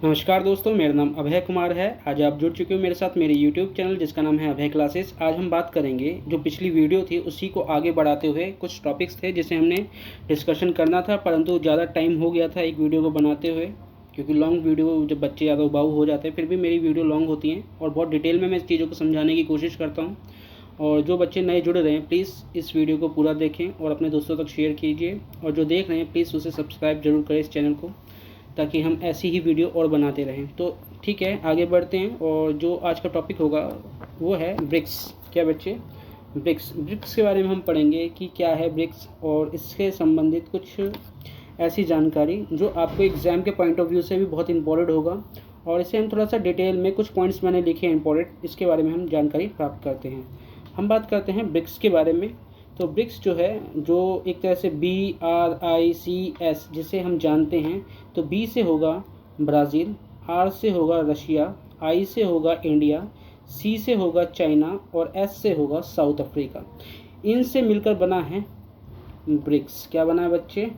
नमस्कार दोस्तों, मेरा नाम अभय कुमार है। आज आप जुड़ चुके हो मेरे साथ मेरे YouTube चैनल जिसका नाम है अभय क्लासेस। आज हम बात करेंगे, जो पिछली वीडियो थी उसी को आगे बढ़ाते हुए कुछ टॉपिक्स थे जिसे हमने डिस्कशन करना था, परंतु ज़्यादा टाइम हो गया था एक वीडियो को बनाते हुए, क्योंकि लॉन्ग वीडियो जब बच्चे ज़्यादा उबाऊ हो जाते हैं, फिर भी मेरी वीडियो लॉन्ग होती हैं और बहुत डिटेल में मैं इस चीज़ों को समझाने की कोशिश करता हूँ। और जो बच्चे नए जुड़ रहे हैं प्लीज़ इस वीडियो को पूरा देखें और अपने दोस्तों तक शेयर कीजिए, और जो देख रहे हैं प्लीज़ उसे सब्सक्राइब जरूर करें इस चैनल को, ताकि हम ऐसी ही वीडियो और बनाते रहें। तो ठीक है, आगे बढ़ते हैं। और जो आज का टॉपिक होगा वो है ब्रिक्स। क्या बच्चे? ब्रिक्स के बारे में हम पढ़ेंगे कि क्या है ब्रिक्स, और इससे संबंधित कुछ ऐसी जानकारी जो आपको एग्ज़ाम के पॉइंट ऑफ व्यू से भी बहुत इंपॉर्टेंट होगा। और इसे हम थोड़ा सा डिटेल में, कुछ पॉइंट्स मैंने लिखे हैं इंपॉर्टेंट, इसके बारे में हम जानकारी प्राप्त करते हैं। हम बात करते हैं ब्रिक्स के बारे में। तो ब्रिक्स जो है, जो एक तरह से BRICS जिसे हम जानते हैं, तो B से होगा ब्राज़ील, R से होगा रशिया, I से होगा इंडिया, C से होगा चाइना और S से होगा साउथ अफ्रीका। इनसे मिलकर बना है ब्रिक्स। क्या बना है बच्चे?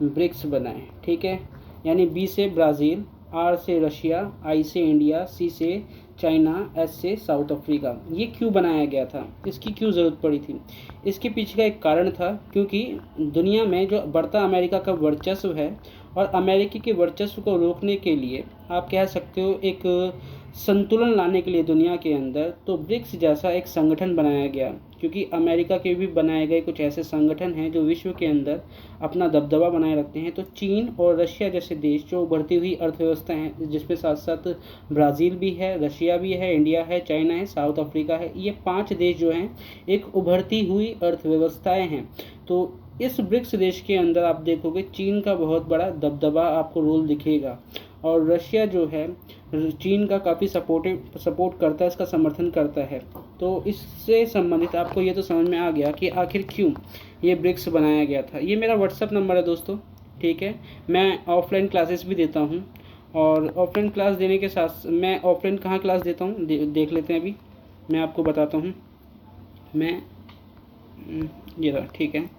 ब्रिक्स बना है। ठीक है, यानी B से ब्राज़ील, R से रशिया, I से इंडिया, C से चाइना, S से साउथ अफ्रीका। ये क्यों बनाया गया था, इसकी क्यों ज़रूरत पड़ी थी? इसके पीछे का एक कारण था, क्योंकि दुनिया में जो बढ़ता अमेरिका का वर्चस्व है, और अमेरिकी के वर्चस्व को रोकने के लिए, आप कह सकते हो एक संतुलन लाने के लिए दुनिया के अंदर, तो ब्रिक्स जैसा एक संगठन बनाया गया। क्योंकि अमेरिका के भी बनाए गए कुछ ऐसे संगठन हैं जो विश्व के अंदर अपना दबदबा बनाए रखते हैं। तो चीन और रशिया जैसे देश जो उभरती हुई अर्थव्यवस्था हैं, जिसमें साथ साथ ब्राज़ील भी है, रशिया भी है, इंडिया है, चाइना है, साउथ अफ्रीका है, ये 5 देश जो हैं एक उभरती हुई अर्थव्यवस्थाएं हैं। तो इस ब्रिक्स देश के अंदर आप देखोगे चीन का बहुत बड़ा दबदबा आपको रोल दिखेगा, और रशिया जो है चीन का काफ़ी सपोर्ट करता है, इसका समर्थन करता है। तो इससे संबंधित आपको ये तो समझ में आ गया कि आखिर क्यों ये ब्रिक्स बनाया गया था। ये मेरा व्हाट्सअप नंबर है दोस्तों, ठीक है। मैं ऑफलाइन क्लासेस भी देता हूँ, और ऑफलाइन क्लास देने के साथ मैं ऑफलाइन कहाँ क्लास देता हूँ देख लेते हैं। अभी मैं आपको बताता हूँ। मैं ये रहा, ठीक है,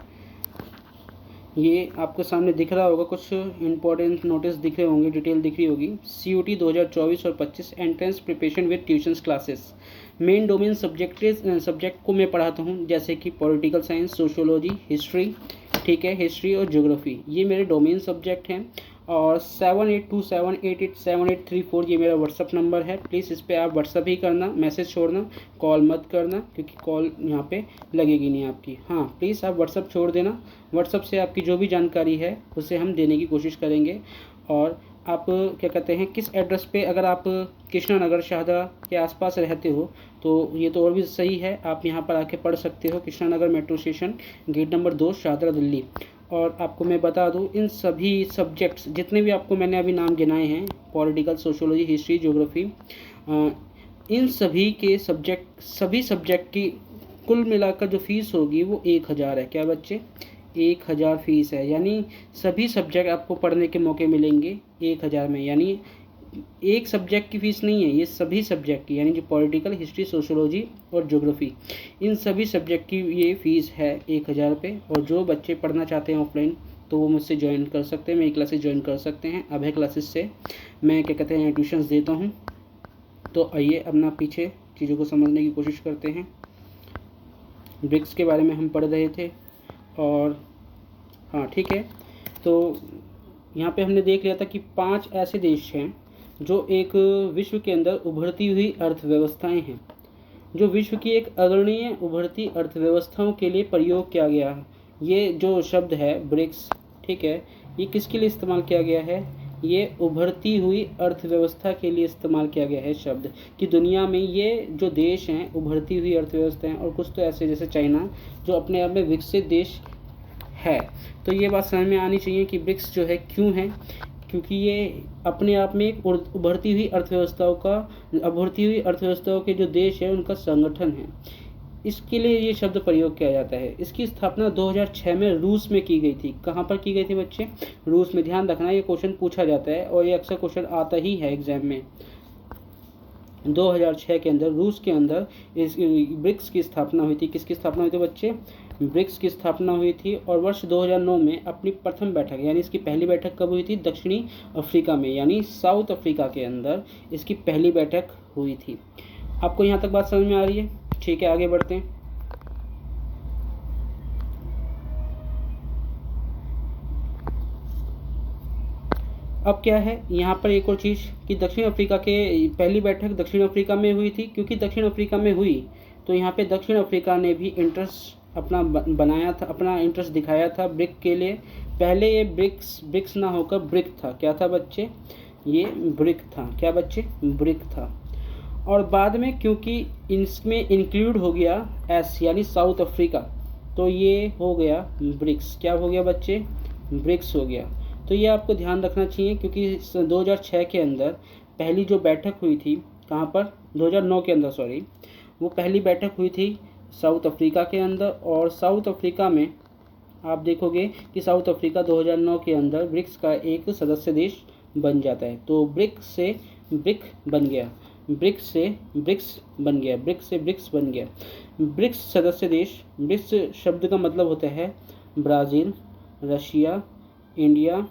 ये आपके सामने दिख रहा होगा, कुछ इंपॉर्टेंट नोटिस दिख रहे होंगे, डिटेल दिख रही होगी। CUT 2024 और 25 entrance preparation with tuitions classes. Main domain subject को मैं पढ़ाता हूँ, जैसे कि पॉलिटिकल साइंस, सोशियोलॉजी, हिस्ट्री, ठीक है, हिस्ट्री और ज्योग्राफी, ये मेरे डोमेन सब्जेक्ट हैं। और 7827887834 ये मेरा व्हाट्सअप नंबर है। प्लीज़ इस पर आप व्हाट्सअप ही करना, मैसेज छोड़ना, कॉल मत करना, क्योंकि कॉल यहाँ पे लगेगी नहीं आपकी। हाँ, प्लीज़ आप व्हाट्सअप छोड़ देना। व्हाट्सअप से आपकी जो भी जानकारी है उसे हम देने की कोशिश करेंगे। और आप क्या कहते हैं, किस एड्रेस पे, अगर आप कृष्णा नगर शाहदरा के आसपास रहते हो तो ये तो और भी सही है, आप यहाँ पर आके पढ़ सकते हो। Krishna Nagar metro station, gate number 2, Shahdara, Delhi. और आपको मैं बता दूं, इन सभी सब्जेक्ट्स जितने भी आपको मैंने अभी नाम गिनाए हैं, पॉलिटिकल, सोशियोलॉजी, हिस्ट्री, ज्योग्राफी, इन सभी सब्जेक्ट की कुल मिलाकर जो फीस होगी वो 1000 है। क्या बच्चे? 1000 फीस है। यानी सभी सब्जेक्ट आपको पढ़ने के मौके मिलेंगे 1000 में। यानी एक सब्जेक्ट की फ़ीस नहीं है, ये सभी सब्जेक्ट की, यानी जो पॉलिटिकल, हिस्ट्री, सोशियोलॉजी और ज्योग्राफी, इन सभी सब्जेक्ट की ये फ़ीस है 1000 रुपये। और जो बच्चे पढ़ना चाहते हैं ऑफलाइन तो वो मुझसे ज्वाइन कर सकते हैं, मेरी क्लासेस ज्वाइन कर सकते हैं। अभय क्लासेस से मैं क्या कहते हैं ट्यूशन्स देता हूँ। तो आइए अपना पीछे चीज़ों को समझने की कोशिश करते हैं। ब्रिक्स के बारे में हम पढ़ रहे थे, और हाँ ठीक है, तो यहाँ पे हमने देख लिया था कि 5 ऐसे देश हैं जो एक विश्व के अंदर उभरती हुई अर्थव्यवस्थाएं हैं, जो विश्व की एक अग्रणीय उभरती अर्थव्यवस्थाओं के लिए प्रयोग किया गया है। ये जो शब्द है ब्रिक्स, ठीक है, ये किसके लिए इस्तेमाल किया गया है? ये उभरती हुई अर्थव्यवस्था के लिए इस्तेमाल किया गया है शब्द, कि दुनिया में ये जो देश हैं उभरती हुई अर्थव्यवस्थाएं, और कुछ तो ऐसे जैसे चाइना जो अपने आप में विकसित देश है। तो ये बात समझ में आनी चाहिए कि ब्रिक्स जो है क्यों है, क्योंकि ये अपने आप में एक उभरती हुई अर्थव्यवस्थाओं के जो देश है उनका संगठन है। इसके लिए ये शब्द प्रयोग किया जाता है। इसकी स्थापना 2006 में रूस में की गई थी। कहाँ पर की गई थी बच्चे? रूस में। ध्यान रखना, ये क्वेश्चन पूछा जाता है और ये अक्सर क्वेश्चन आता ही है एग्जाम में। 2006 के अंदर रूस के अंदर इस ब्रिक्स की स्थापना हुई थी। किसकी स्थापना हुई थी बच्चे? ब्रिक्स की स्थापना हुई थी। और वर्ष 2009 में अपनी प्रथम बैठक, यानी इसकी पहली बैठक कब हुई थी? दक्षिणी अफ्रीका में, यानी साउथ अफ्रीका के अंदर इसकी पहली बैठक हुई थी। आपको यहाँ तक बात समझ में आ रही है? ठीक है, आगे बढ़ते हैं। अब क्या है यहाँ पर एक और चीज़ कि दक्षिण अफ्रीका के पहली बैठक दक्षिण अफ्रीका में हुई थी। क्योंकि दक्षिण अफ्रीका में हुई तो यहाँ पे दक्षिण अफ्रीका ने भी इंटरेस्ट अपना बनाया था, अपना इंटरेस्ट दिखाया था ब्रिक के लिए। पहले ये ब्रिक्स ना होकर ब्रिक था। क्या था बच्चे? ये ब्रिक था। क्या बच्चे? ब्रिक था। और बाद में क्योंकि इसमें इंक्लूड हो गया एस यानी साउथ अफ्रीका, तो ये हो गया ब्रिक्स। क्या हो गया बच्चे? ब्रिक्स हो गया। तो ये आपको ध्यान रखना चाहिए क्योंकि 2006 के अंदर पहली जो बैठक हुई थी, कहाँ पर? 2009 के अंदर, सॉरी, वो पहली बैठक हुई थी साउथ अफ्रीका के अंदर। और साउथ अफ्रीका में आप देखोगे कि साउथ अफ्रीका 2009 के अंदर ब्रिक्स का एक सदस्य देश बन जाता है। तो ब्रिक्स से ब्रिक बन गया, ब्रिक्स से ब्रिक्स बन गया, ब्रिक्स से ब्रिक्स बन गया। ब्रिक्स सदस्य देश, ब्रिक्स शब्द का मतलब होता है ब्राज़ील, रशिया, इंडिया,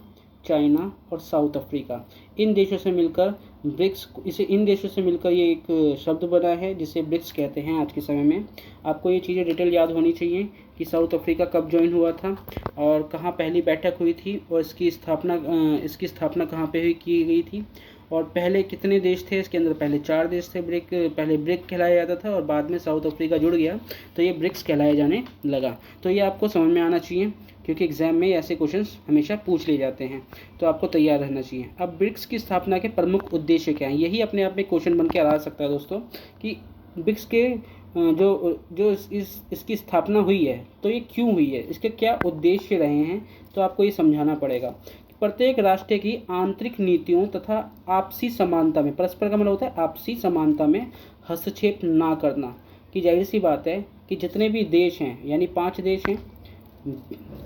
चाइना और साउथ अफ्रीका। इन देशों से मिलकर ब्रिक्स, इन देशों से मिलकर ये एक शब्द बना है जिसे ब्रिक्स कहते हैं आज के समय में। आपको ये चीज़ें डिटेल याद होनी चाहिए कि साउथ अफ्रीका कब ज्वाइन हुआ था और कहाँ पहली बैठक हुई थी और इसकी स्थापना कहाँ पे की गई थी और पहले कितने देश थे इसके अंदर। पहले 4 देश थे। पहले ब्रिक कहलाया जाता था और बाद में साउथ अफ्रीका जुड़ गया तो ये ब्रिक्स कहलाया जाने लगा। तो ये आपको समझ में आना चाहिए क्योंकि एग्जाम में ऐसे क्वेश्चंस हमेशा पूछ लिए जाते हैं, तो आपको तैयार रहना चाहिए। अब ब्रिक्स की स्थापना के प्रमुख उद्देश्य क्या हैं? यही अपने आप में क्वेश्चन बन के आ सकता है दोस्तों कि ब्रिक्स के जो इसकी स्थापना हुई है तो ये क्यों हुई है, इसके क्या उद्देश्य रहे हैं, तो आपको ये समझाना पड़ेगा। प्रत्येक राष्ट्र की आंतरिक नीतियों तथा आपसी समानता में, परस्पर का मतलब होता है आपसी समानता में हस्तक्षेप ना करना। कि जाहिर सी बात है कि जितने भी देश हैं, यानी 5 देश हैं,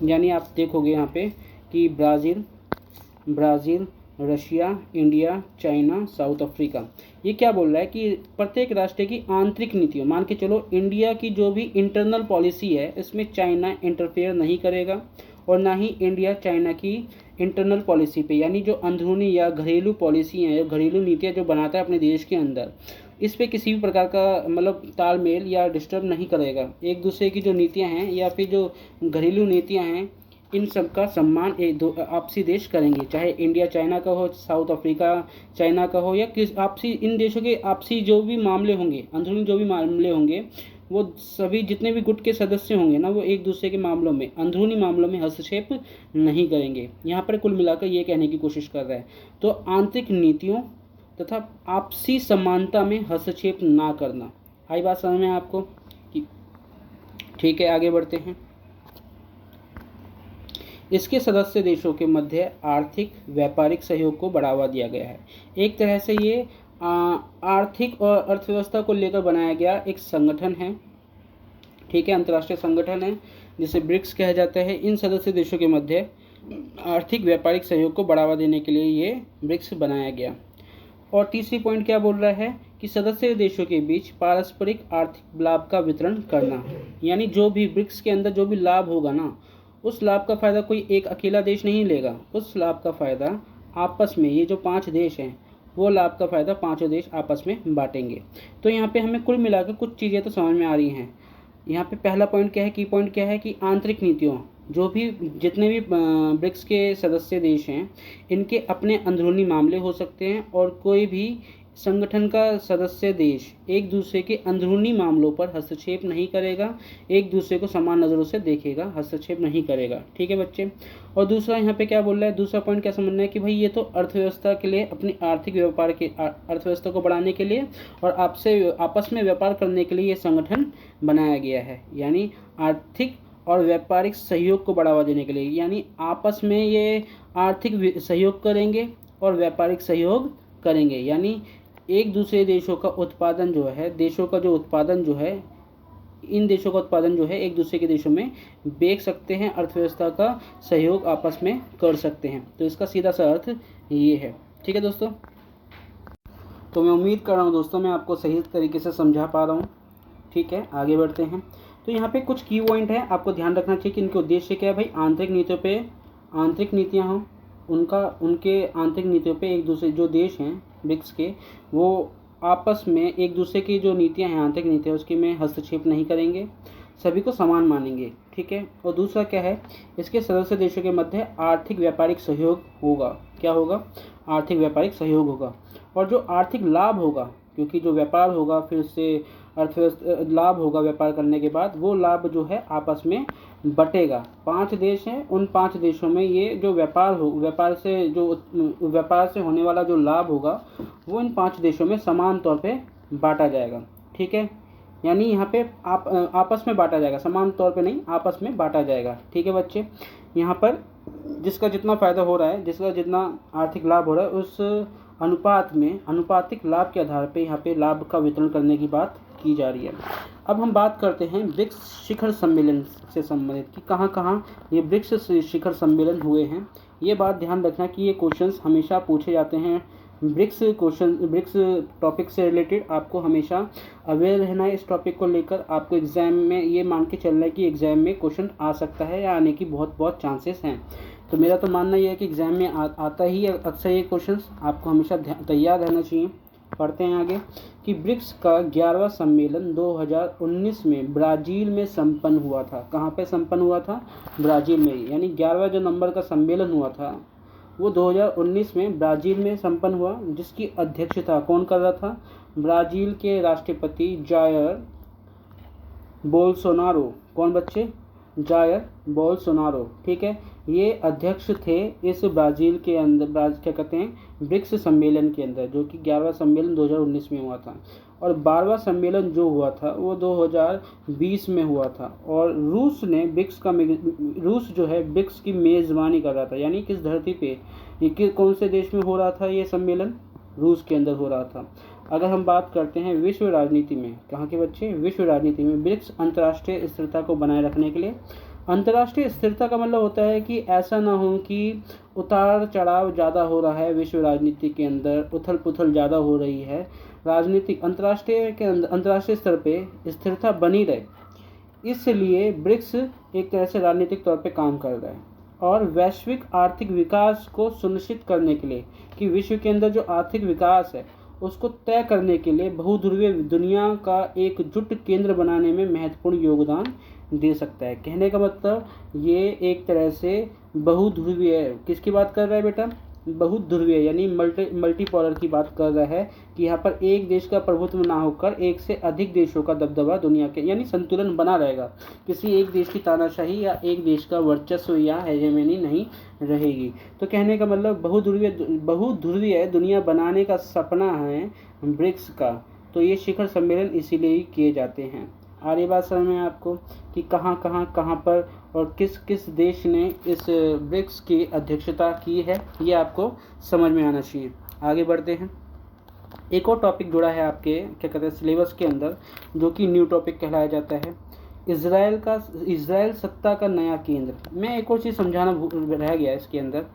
यानी आप देखोगे यहाँ पे कि Brazil, Russia, India, China, south Africa. ये क्या बोल रहा है कि प्रत्येक राष्ट्र की आंतरिक नीतियों, मान के चलो इंडिया की जो भी इंटरनल पॉलिसी है इसमें चाइना इंटरफेयर नहीं करेगा और ना ही इंडिया चाइना की इंटरनल पॉलिसी पे, यानी जो अंदरूनी या घरेलू पॉलिसी है, घरेलू नीतियाँ जो बनाता है अपने देश के अंदर, इस पे किसी भी प्रकार का मतलब तालमेल या डिस्टर्ब नहीं करेगा। एक दूसरे की जो नीतियां हैं या फिर जो घरेलू नीतियां हैं इन सब का सम्मान आपसी देश करेंगे, चाहे इंडिया चाइना का हो, साउथ अफ्रीका चाइना का हो, या किस आपसी इन देशों के आपसी जो भी मामले होंगे, अंदरूनी जो भी मामले होंगे, वो सभी जितने भी गुट के सदस्य होंगे ना, वो एक दूसरे के मामलों में, अंदरूनी मामलों में हस्तक्षेप नहीं करेंगे। यहाँ पर कुल मिलाकर ये कहने की कोशिश कर रहा है। तो आंतरिक नीतियों तथा आपसी समानता में हस्तक्षेप ना करना। आई बात समझ में आपको? ठीक है, आगे बढ़ते हैं। इसके सदस्य देशों के मध्य आर्थिक व्यापारिक सहयोग को बढ़ावा दिया गया है। एक तरह से ये आर्थिक और अर्थव्यवस्था को लेकर बनाया गया एक संगठन है। ठीक है, अंतर्राष्ट्रीय संगठन है जिसे ब्रिक्स कहा जाता है। इन सदस्य देशों के मध्य आर्थिक व्यापारिक सहयोग को बढ़ावा देने के लिए ये ब्रिक्स बनाया गया। और तीसरी पॉइंट क्या बोल रहा है कि सदस्य देशों के बीच पारस्परिक आर्थिक लाभ का वितरण करना, यानी जो भी ब्रिक्स के अंदर जो भी लाभ होगा ना, उस लाभ का फ़ायदा कोई एक अकेला देश नहीं लेगा, उस लाभ का फ़ायदा आपस में ये जो 5 देश हैं वो लाभ का फ़ायदा 5 देश आपस में बांटेंगे। तो यहाँ पे हमें कुल मिलाकर कुछ चीज़ें तो समझ में आ रही हैं। यहाँ पे पहला पॉइंट क्या है, की पॉइंट क्या है कि आंतरिक नीतियों, जो भी जितने भी ब्रिक्स के सदस्य देश हैं इनके अपने अंदरूनी मामले हो सकते हैं और कोई भी संगठन का सदस्य देश एक दूसरे के अंदरूनी मामलों पर हस्तक्षेप नहीं करेगा, एक दूसरे को समान नज़रों से देखेगा, हस्तक्षेप नहीं करेगा। ठीक है बच्चे। और दूसरा यहाँ पे क्या बोल रहा है, दूसरा पॉइंट क्या समझना है कि भाई ये तो अर्थव्यवस्था के लिए, अपनी आर्थिक व्यापार के अर्थव्यवस्था को बढ़ाने के लिए और आपस में व्यापार करने के लिए ये संगठन बनाया गया है, यानी आर्थिक और व्यापारिक सहयोग को बढ़ावा देने के लिए, यानी आपस में ये आर्थिक सहयोग करेंगे और व्यापारिक सहयोग करेंगे, यानी एक दूसरे देशों का उत्पादन जो है, देशों का जो उत्पादन जो है, इन देशों का उत्पादन जो है एक दूसरे के देशों में बेच सकते हैं, अर्थव्यवस्था का सहयोग आपस में कर सकते हैं। तो इसका सीधा सा अर्थ ये है। ठीक है दोस्तों। तो मैं उम्मीद कर रहा हूँ दोस्तों मैं आपको सही तरीके से समझा पा रहा हूँ। ठीक है, आगे बढ़ते हैं। तो यहाँ पे कुछ की पॉइंट हैं, आपको ध्यान रखना चाहिए कि इनके उद्देश्य क्या है भाई। आंतरिक नीतियों पे, आंतरिक नीतियाँ हों उनके आंतरिक नीतियों पे एक दूसरे जो देश हैं ब्रिक्स के, वो आपस में एक दूसरे की जो नीतियाँ हैं, आंतरिक नीतियाँ, उसकी में हस्तक्षेप नहीं करेंगे, सभी को समान मानेंगे। ठीक है। और दूसरा क्या है, इसके सदस्य देशों के मध्य आर्थिक व्यापारिक सहयोग होगा। क्या होगा? आर्थिक व्यापारिक सहयोग होगा। और जो आर्थिक लाभ होगा, क्योंकि जो व्यापार होगा फिर उससे अर्थव्यवस्था लाभ होगा, व्यापार करने के बाद वो लाभ जो है आपस में बटेगा। 5 देश हैं, उन 5 देशों में ये जो व्यापार से होने वाला जो लाभ होगा वो इन 5 देशों में समान तौर पे बांटा जाएगा। ठीक है, यानी यहाँ पे आपस में बांटा जाएगा, समान तौर पे नहीं, आपस में बांटा जाएगा। ठीक है बच्चे, यहाँ पर जिसका जितना फ़ायदा हो रहा है, जिसका जितना आर्थिक लाभ हो रहा है, उस अनुपात में आनुपातिक लाभ के आधार पे यहाँ पे लाभ का वितरण करने की बात की जा रही है। अब हम बात करते हैं ब्रिक्स शिखर सम्मेलन से संबंधित कि कहाँ कहाँ ये ब्रिक्स शिखर सम्मेलन हुए हैं। ये बात ध्यान रखना कि ये क्वेश्चंस हमेशा पूछे जाते हैं। ब्रिक्स टॉपिक से रिलेटेड आपको हमेशा अवेयर रहना है। इस टॉपिक को लेकर आपको एग्जाम में ये मान के चलना है कि एग्जाम में क्वेश्चन आ सकता है या आने की बहुत चांसेस हैं। तो मेरा तो मानना ये है कि एग्जाम में आता ही अक्सर ये क्वेश्चंस, आपको हमेशा तैयार रहना चाहिए। पढ़ते हैं आगे कि ब्रिक्स का 11वां सम्मेलन 2019 में ब्राज़ील में संपन्न हुआ था। कहाँ पे संपन्न हुआ था? ब्राज़ील में। यानी 11वां जो नंबर का सम्मेलन हुआ था वो 2019 में ब्राज़ील में संपन्न हुआ, जिसकी अध्यक्षता कौन कर रहा था? ब्राज़ील के राष्ट्रपति जायर बोल्सोनारो। कौन बच्चे? Jair Bolsonaro. ठीक है, ये अध्यक्ष थे इस ब्राज़ील के अंदर, क्या कहते हैं, ब्रिक्स सम्मेलन के अंदर, जो कि 11वां सम्मेलन 2019 में हुआ था। और 12वां सम्मेलन जो हुआ था वो 2020 में हुआ था। और रूस जो है ब्रिक्स की मेज़बानी कर रहा था। यानी किस धरती पे, ये कौन से देश में हो रहा था ये सम्मेलन? रूस के अंदर हो रहा था। अगर हम बात करते हैं विश्व राजनीति में, कहाँ के बच्चे? विश्व राजनीति में ब्रिक्स अंतर्राष्ट्रीय स्थिरता को बनाए रखने के लिए, अंतर्राष्ट्रीय स्थिरता का मतलब होता है कि ऐसा ना हो कि उतार चढ़ाव ज़्यादा हो रहा है विश्व राजनीति के अंदर, उथल पुथल ज़्यादा हो रही है, राजनीतिक अंतर्राष्ट्रीय स्तर पे स्थिरता बनी रहे, इसलिए ब्रिक्स एक तरह से राजनीतिक तौर पे काम कर रहा है। और वैश्विक आर्थिक विकास को सुनिश्चित करने के लिए, कि विश्व के अंदर जो आर्थिक विकास है उसको तय करने के लिए बहुध्रुवीय दुनिया का एकजुट केंद्र बनाने में महत्वपूर्ण योगदान दे सकता है। कहने का मतलब ये एक तरह से बहुध्रुवीय है। किसकी बात कर रहा है बेटा? बहुध्रुवीय, यानी मल्टीपोलर की बात कर रहा है कि यहाँ पर एक देश का प्रभुत्व ना होकर एक से अधिक देशों का दबदबा दुनिया के, यानी संतुलन बना रहेगा। किसी एक देश की तानाशाही या एक देश का वर्चस्व या हेजेमनी नहीं रहेगी। तो कहने का मतलब बहुध्रुवीय दुनिया बनाने का सपना है ब्रिक्स का। तो ये शिखर सम्मेलन इसीलिए ही किए जाते हैं। आ रही बात समझ में आपको कि कहाँ पर और किस किस देश ने इस ब्रिक्स की अध्यक्षता की है, ये आपको समझ में आना चाहिए। आगे बढ़ते हैं। एक और टॉपिक जुड़ा है आपके, क्या कहते हैं, सिलेबस के अंदर, जो कि न्यू टॉपिक कहलाया जाता है, इज़राइल सत्ता का नया केंद्र। मैं एक और चीज़ समझाना रह गया इसके अंदर।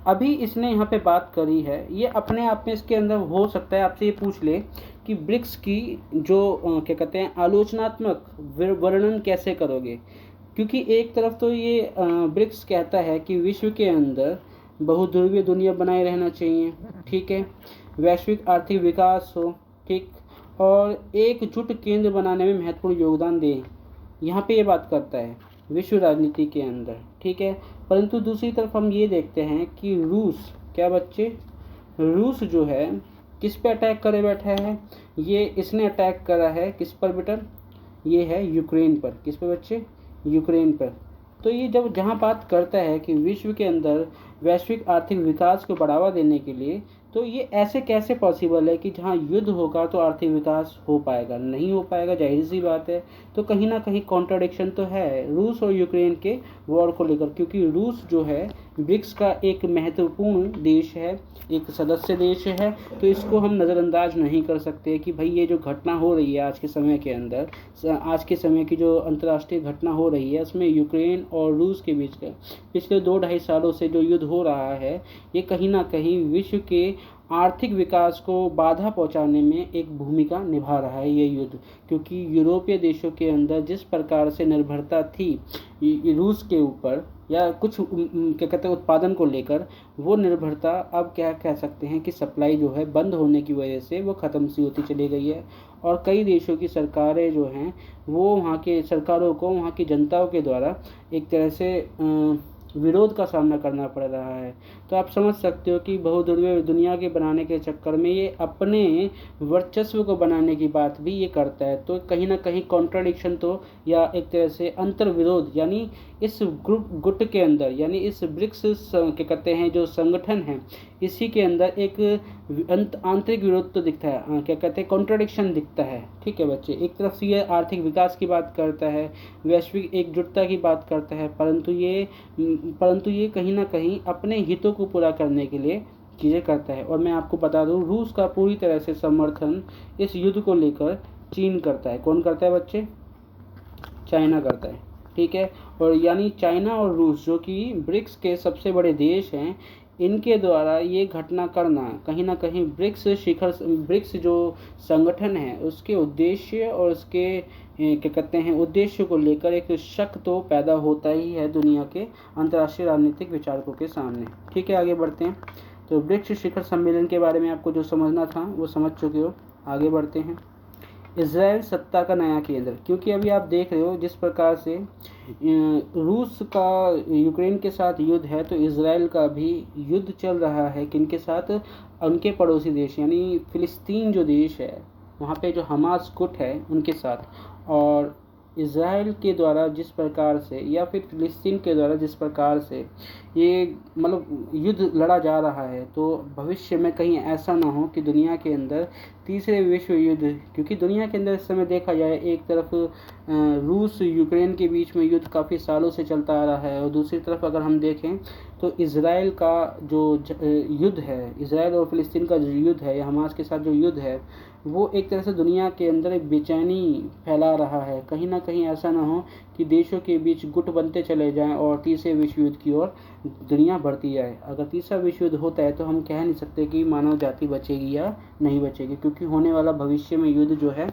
अभी इसने यहाँ पे बात करी है, ये अपने आप में इसके अंदर हो सकता है आपसे ये पूछ ले कि ब्रिक्स की जो क्या कहते हैं आलोचनात्मक वर्णन कैसे करोगे। क्योंकि एक तरफ तो ये ब्रिक्स कहता है कि विश्व के अंदर बहुध्रुवीय दुनिया बनाए रहना चाहिए, ठीक है, वैश्विक आर्थिक विकास हो, ठीक, और एकजुट केंद्र बनाने में महत्वपूर्ण योगदान दें। यहाँ पे ये बात करता है विश्व राजनीति के अंदर, ठीक है। परंतु दूसरी तरफ हम ये देखते हैं कि रूस, क्या बच्चे, रूस जो है किस पे अटैक करे बैठा है? ये इसने अटैक करा है किस पर बेटा? ये है यूक्रेन पर। किस पे बच्चे? यूक्रेन पर। तो ये जहाँ बात करता है कि विश्व के अंदर वैश्विक आर्थिक विकास को बढ़ावा देने के लिए, तो ये ऐसे कैसे पॉसिबल है कि जहाँ युद्ध होगा तो आर्थिक विकास हो पाएगा? नहीं हो पाएगा, जाहिर सी बात है। तो कहीं ना कहीं कॉन्ट्राडिक्शन तो है रूस और यूक्रेन के वॉर को लेकर, क्योंकि रूस जो है ब्रिक्स का एक महत्वपूर्ण देश है, एक सदस्य देश है। तो इसको हम नज़रअंदाज नहीं कर सकते कि भाई ये जो घटना हो रही है आज के समय के अंदर, आज के समय की जो अंतर्राष्ट्रीय घटना हो रही है, उसमें यूक्रेन और रूस के बीच का पिछले 2-2.5 सालों से जो युद्ध हो रहा है, ये कहीं ना कहीं विश्व के आर्थिक विकास को बाधा पहुंचाने में एक भूमिका निभा रहा है ये युद्ध। क्योंकि यूरोपीय देशों के अंदर जिस प्रकार से निर्भरता थी रूस के ऊपर या कुछ क्या कहते हैं उत्पादन को लेकर, वो निर्भरता अब क्या कह सकते हैं कि सप्लाई जो है बंद होने की वजह से वो ख़त्म सी होती चली गई है। और कई देशों की सरकारें जो हैं वो वहाँ के सरकारों को वहाँ की जनताओं के द्वारा एक तरह से विरोध का सामना करना पड़ रहा है। तो आप समझ सकते हो कि बहुध्रुवीय दुनिया के बनाने के चक्कर में ये अपने वर्चस्व को बनाने की बात भी ये करता है। तो कहीं ना कहीं कॉन्ट्राडिक्शन तो या एक तरह से अंतर विरोध, यानी इस ग्रुप गुट के अंदर, यानी इस ब्रिक्स क्या कहते हैं जो संगठन है, इसी के अंदर एक आंतरिक विरोध तो दिखता है, क्या कहते हैं कॉन्ट्राडिक्शन दिखता है। ठीक है बच्चे, एक तरफ से ये आर्थिक विकास की बात करता है, वैश्विक एकजुटता की बात करता है, परंतु ये कहीं ना कहीं अपने हितों को पूरा करने के लिए चीज़ें करता है। और मैं आपको बता दूं, रूस का पूरी तरह से समर्थन इस युद्ध को लेकर चीन करता है। कौन करता है बच्चे? चाइना करता है। ठीक है, और यानी चाइना और रूस जो कि ब्रिक्स के सबसे बड़े देश हैं, इनके द्वारा ये घटना करना कहीं ना कहीं ब्रिक्स जो संगठन है उसके उद्देश्य और उसके क्या कहते हैं उद्देश्य को लेकर एक शक तो पैदा होता ही है दुनिया के अंतर्राष्ट्रीय राजनीतिक विचारकों के सामने। ठीक है, आगे बढ़ते हैं। तो ब्रिक्स शिखर सम्मेलन के बारे में आपको जो समझना था वो समझ चुके हो, आगे बढ़ते हैं। इजराइल सत्ता का नया केंद्र, क्योंकि अभी आप देख रहे हो जिस प्रकार से रूस का यूक्रेन के साथ युद्ध है, तो इजराइल का भी युद्ध चल रहा है किनके साथ? उनके पड़ोसी देश यानी फिलिस्तीन जो देश है वहाँ पे जो हमास गुट है उनके साथ। और इजराइल के द्वारा जिस प्रकार से या फिर फिलिस्तीन के द्वारा जिस प्रकार से ये मतलब युद्ध लड़ा जा रहा है, तो भविष्य में कहीं ऐसा ना हो कि दुनिया के अंदर तीसरे विश्व युद्ध, क्योंकि दुनिया के अंदर इस समय देखा जाए एक तरफ रूस यूक्रेन के बीच में युद्ध काफ़ी सालों से चलता आ रहा है, और दूसरी तरफ अगर हम देखें तो इजराइल का जो युद्ध है, इजराइल और फिलिस्तीन का जो युद्ध है या हमास के साथ जो युद्ध है, वो एक तरह से दुनिया के अंदर एक बेचैनी फैला रहा है। कहीं ना कहीं ऐसा ना हो कि देशों के बीच गुट बनते चले जाएं और तीसरे विश्व युद्ध की ओर दुनिया बढ़ती जाए। अगर तीसरा विश्व युद्ध होता है तो हम कह नहीं सकते कि मानव जाति बचेगी या नहीं बचेगी, क्योंकि होने वाला भविष्य में युद्ध जो है